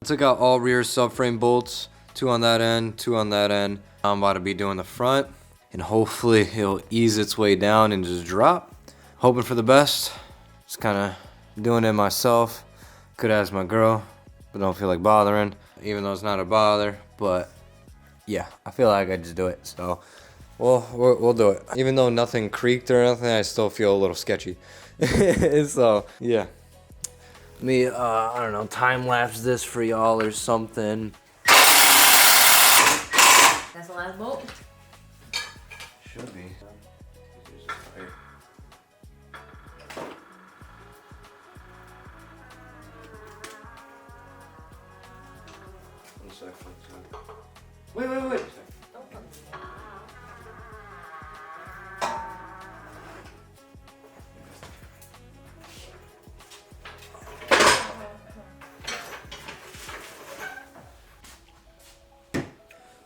Took out all rear subframe bolts, 2 on that end, 2 on that end. I'm about to be doing the front, and hopefully it'll ease its way down and just drop. Hoping for the best. Just kind of doing it myself. Could ask my girl, but don't feel like bothering, even though it's not a bother. But yeah, I feel like I just do it. So we'll do it. Even though nothing creaked or anything, I still feel a little sketchy. So yeah. Let me, I don't know, time lapse this for y'all or something. That's the last bolt? Should be. One second. Wait.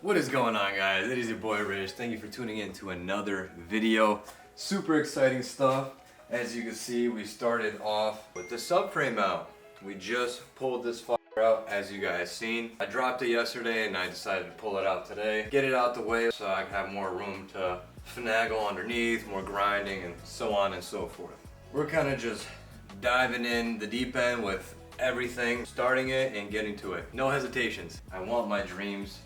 What is going on, guys? It is your boy Rich. Thank you for tuning in to another video. Super exciting stuff. As you can see, we started off with the subframe out. We just pulled this fucker out, as you guys seen. I dropped it yesterday and I decided to pull it out today. Get it out the way so I can have more room to finagle underneath, more grinding, and so on and so forth. We're kind of just diving in the deep end with everything, starting it and getting to it. No hesitations. I want my dreams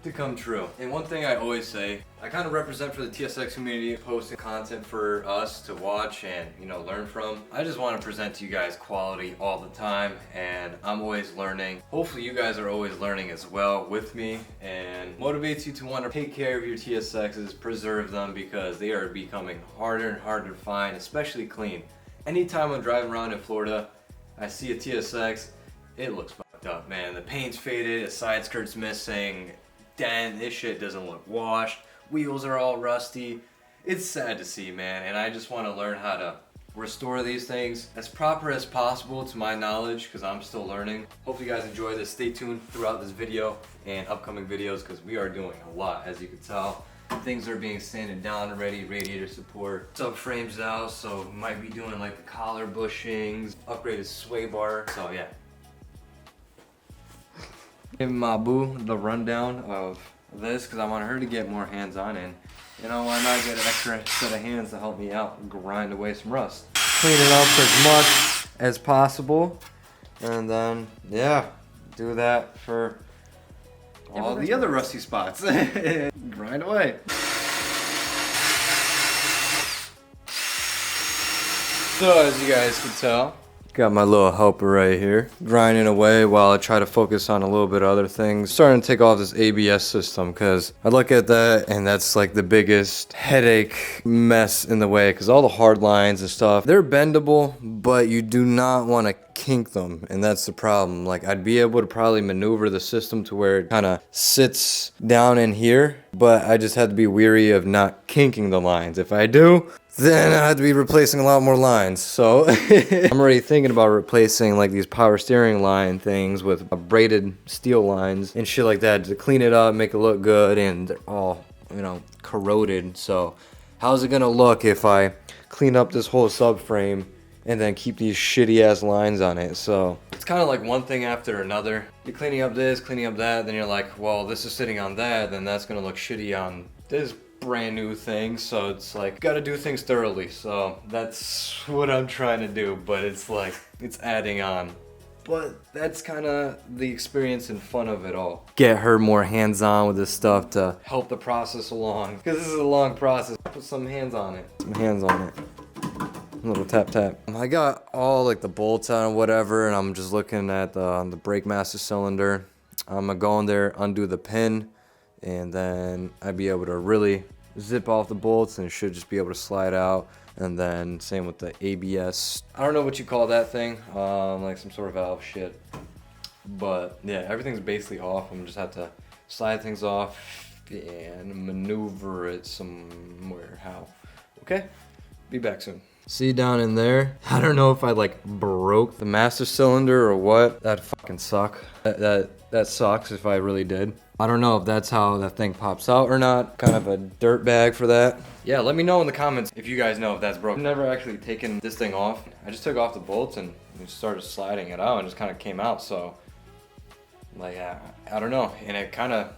to come true. And one thing I always say, I kind of represent for the TSX community, posting content for us to watch and, you know, learn from. I just want to present to you guys quality all the time, and I'm always learning. Hopefully you guys are always learning as well with me, and motivates you to want to take care of your TSXs, preserve them, because they are becoming harder and harder to find, especially clean. Anytime I'm driving around in Florida, I see a TSX, it looks fucked up, man. The paint's faded, the side skirt's missing, dent, this shit doesn't look washed, wheels are all rusty. It's sad to see, man, and I just want to learn how to restore these things as proper as possible to my knowledge, because I'm still learning. Hopefully you guys enjoy this. Stay tuned throughout this video and upcoming videos, because we are doing a lot, as you can tell. Things are being sanded down already, radiator support, subframes out, so might be doing like the collar bushings, upgraded sway bar, so yeah. Give my boo the rundown of this, because I want her to get more hands on, and you know, why not get an extra set of hands to help me out and grind away some rust. Clean it up as much as possible, and then yeah, do that for all the other rusty spots. Grind away. So as you guys can tell, got my little helper right here, grinding away while I try to focus on a little bit of other things. Starting to take off this ABS system, because I look at that and that's like the biggest headache mess in the way, because all the hard lines and stuff, they're bendable, but you do not want to kink them, and that's the problem. Like, I'd be able to probably maneuver the system to where it kind of sits down in here, but I just had to be weary of not kinking the lines. If I do, then I had to be replacing a lot more lines. So I'm already thinking about replacing like these power steering line things with braided steel lines and shit like that to clean it up, make it look good, and they're all, you know, corroded. So how's it gonna look if I clean up this whole subframe and then keep these shitty ass lines on it? So it's kind of like one thing after another. You're cleaning up this, cleaning up that, then you're like, well, this is sitting on that, then that's gonna look shitty on this brand new thing. So it's like, gotta do things thoroughly. So that's what I'm trying to do, but it's like, it's adding on. But that's kind of the experience and fun of it all. Get her more hands-on with this stuff to help the process along, because this is a long process. Put some hands on it. Some hands on it. A little tap tap. I got all like the bolts on and whatever, and I'm just looking at the brake master cylinder. I'm gonna go in there, undo the pin, and then I'd be able to really zip off the bolts, and it should just be able to slide out. And then same with the ABS. I don't know what you call that thing, like some sort of valve shit. But yeah, everything's basically off. I'm just have to slide things off and maneuver it somewhere. How? Okay, be back soon. See down in there? I don't know if I like broke the master cylinder or what. That'd fucking suck. That sucks if I really did. I don't know if that's how that thing pops out or not. Kind of a dirt bag for that. Yeah, let me know in the comments if you guys know if that's broken. I've never actually taken this thing off. I just took off the bolts and just started sliding it out and just kind of came out. So Like, I don't know. And it kind of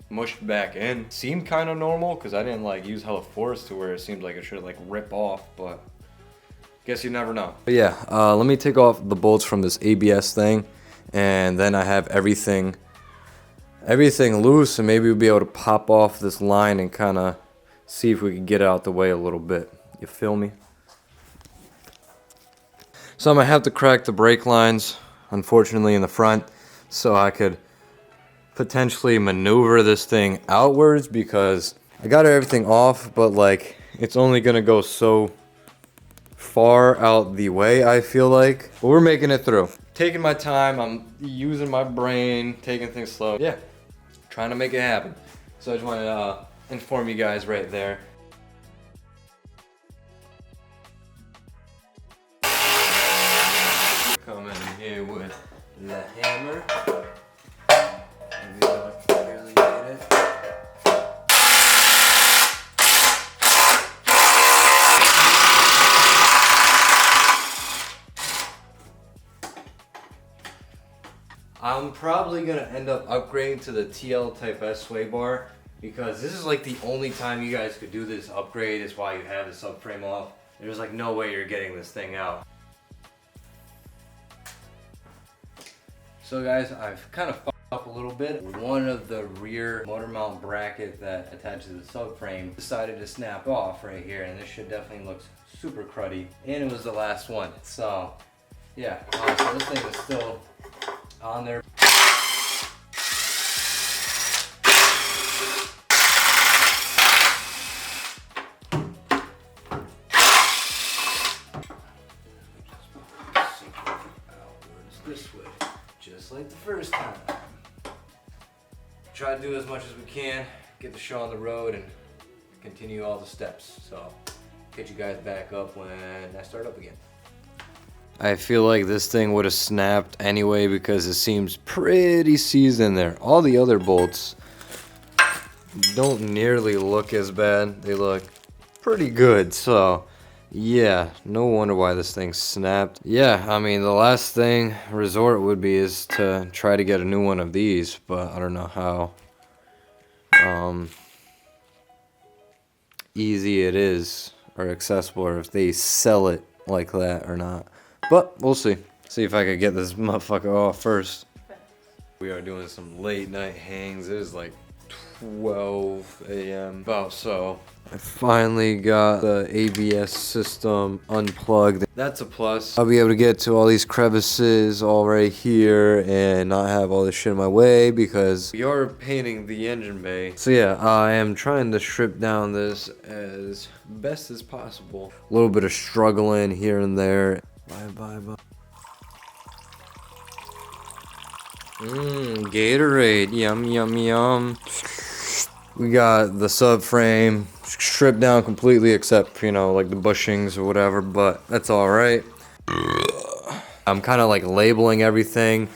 mushed back in. Seemed kind of normal because I didn't like use hella force to where it seemed like it should like rip off, but guess you never know. But yeah, let me take off the bolts from this ABS thing, and then I have everything loose, and maybe we'll be able to pop off this line and kind of see if we can get it out the way a little bit. You feel me? So I'm gonna have to crack the brake lines, unfortunately, in the front, so I could potentially maneuver this thing outwards, because I got everything off, but like it's only gonna go so far out the way, I feel like. But we're making it through. Taking my time, I'm using my brain, taking things slow. Yeah, trying to make it happen. So I just want to inform you guys right there. Come in here with the hammer. Maybe I can barely get it. I'm probably gonna end up upgrading to the TL Type S sway bar, because this is like the only time you guys could do this upgrade is while you have the subframe off. There's like no way you're getting this thing out. So guys, I've kind of fucked up a little bit. One of the rear motor mount bracket that attaches to the subframe decided to snap off right here, and this shit definitely looks super cruddy. And it was the last one. So yeah, so this thing is still on there. This way, just like the first time. Try to do as much as we can, get the show on the road, and continue all the steps. So, get you guys back up when I start up again. I feel like this thing would have snapped anyway because it seems pretty seized in there. All the other bolts don't nearly look as bad. They look pretty good, so yeah, no wonder why this thing snapped. Yeah, I mean, the last thing resort would be is to try to get a new one of these, but I don't know how easy it is or accessible, or if they sell it like that or not. But we'll see. See if I could get this motherfucker off first. We are doing some late night hangs. It is like 12 a.m. about so. I finally got the ABS system unplugged. That's a plus. I'll be able to get to all these crevices all right here and not have all this shit in my way, because we are painting the engine bay. So yeah, I am trying to strip down this as best as possible. A little bit of struggling here and there. Bye. Gatorade, yum. We got the subframe stripped down completely, except, you know, like the bushings or whatever, but that's alright. I'm kind of like labeling everything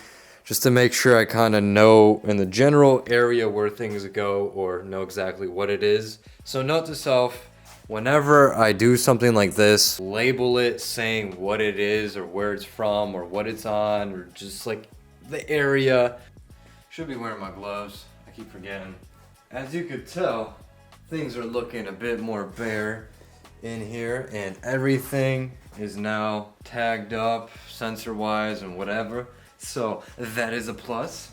just to make sure I kind of know in the general area where things go, or know exactly what it is. So note to self, whenever I do something like this, label it saying what it is or where it's from or what it's on, or just like the area. Should be wearing my gloves, I keep forgetting. As you could tell, things are looking a bit more bare in here, and everything is now tagged up sensor wise and whatever, so that is a plus.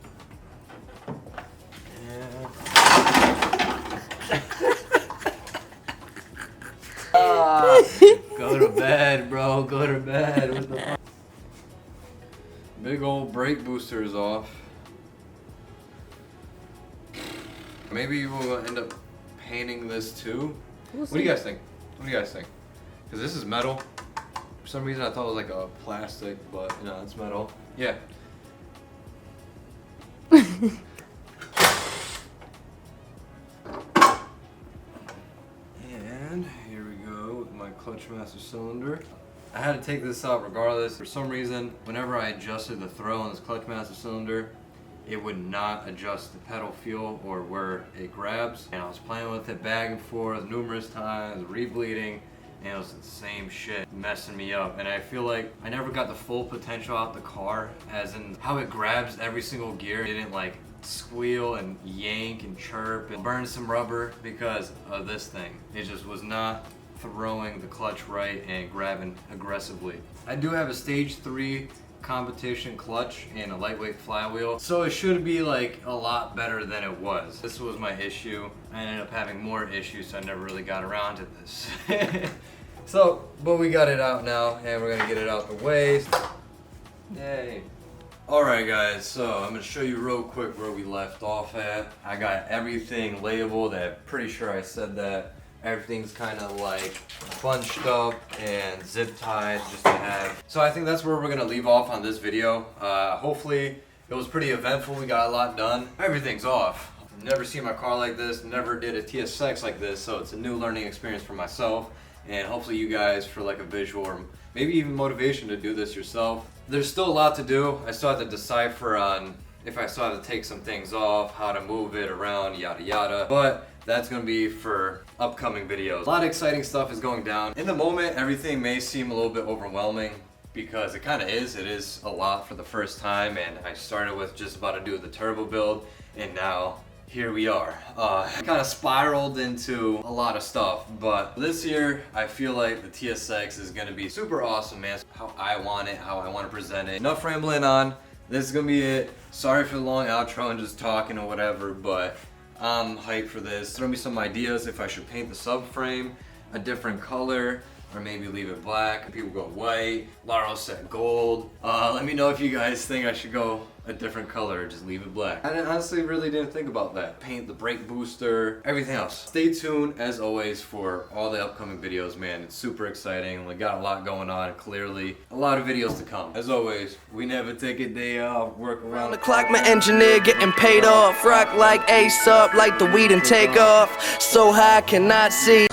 Go to bed, bro, go to bed. What the big old brake booster is off. Maybe we'll end up painting this too. What do you guys think? Because this is metal. For some reason I thought it was like a plastic, but no, it's metal. Yeah. And here we go with my clutch master cylinder. I had to take this out regardless. For some reason, whenever I adjusted the throw on this clutch master cylinder, it would not adjust the pedal feel or where it grabs. And I was playing with it back and forth numerous times, rebleeding. and it was the same shit messing me up. And I feel like I never got the full potential out the car, as in how it grabs every single gear. It didn't like squeal and yank and chirp and burn some rubber because of this thing. It just was not throwing the clutch right and grabbing aggressively. I do have a stage 3 competition clutch and a lightweight flywheel, so it should be like a lot better than it was. This was my issue. I ended up having more issues, so I never really got around to this. But we got it out now, and we're gonna get it out the way. Yay. Alright guys, so I'm gonna show you real quick where we left off at. I got everything labeled. I'm pretty sure I said that. Everything's kind of like bunched up and zip tied just to have. So I think that's where we're gonna leave off on this video. Hopefully it was pretty eventful. We got a lot done. Everything's off. Never seen my car like this. Never did a TSX like this. So it's a new learning experience for myself. And hopefully you guys for like a visual or maybe even motivation to do this yourself. There's still a lot to do. I still have to decipher on if I still have to take some things off, how to move it around, yada yada. But that's gonna be for upcoming videos. A lot of exciting stuff is going down. In the moment, everything may seem a little bit overwhelming because it kind of is. It is a lot for the first time, and I started with just about to do the turbo build, and now here we are. Kind of spiraled into a lot of stuff, but this year I feel like the TSX is gonna be super awesome, man. How I want it, how I want to present it. Enough rambling on. This is gonna be it. Sorry for the long outro and just talking or whatever, but I'm hyped for this. Throw me some ideas if I should paint the subframe a different color or maybe leave it black. People go white. Laro said gold. Let me know if you guys think I should go a different color or just leave it black. I honestly really didn't think about that. Paint the brake booster, everything else. Stay tuned as always for all the upcoming videos, man. It's super exciting. We got a lot going on, clearly. A lot of videos to come. As always, we never take a day off, work around the clock, my engineer getting paid off. Rock like Ace up, like the weed and take off. So high I cannot see.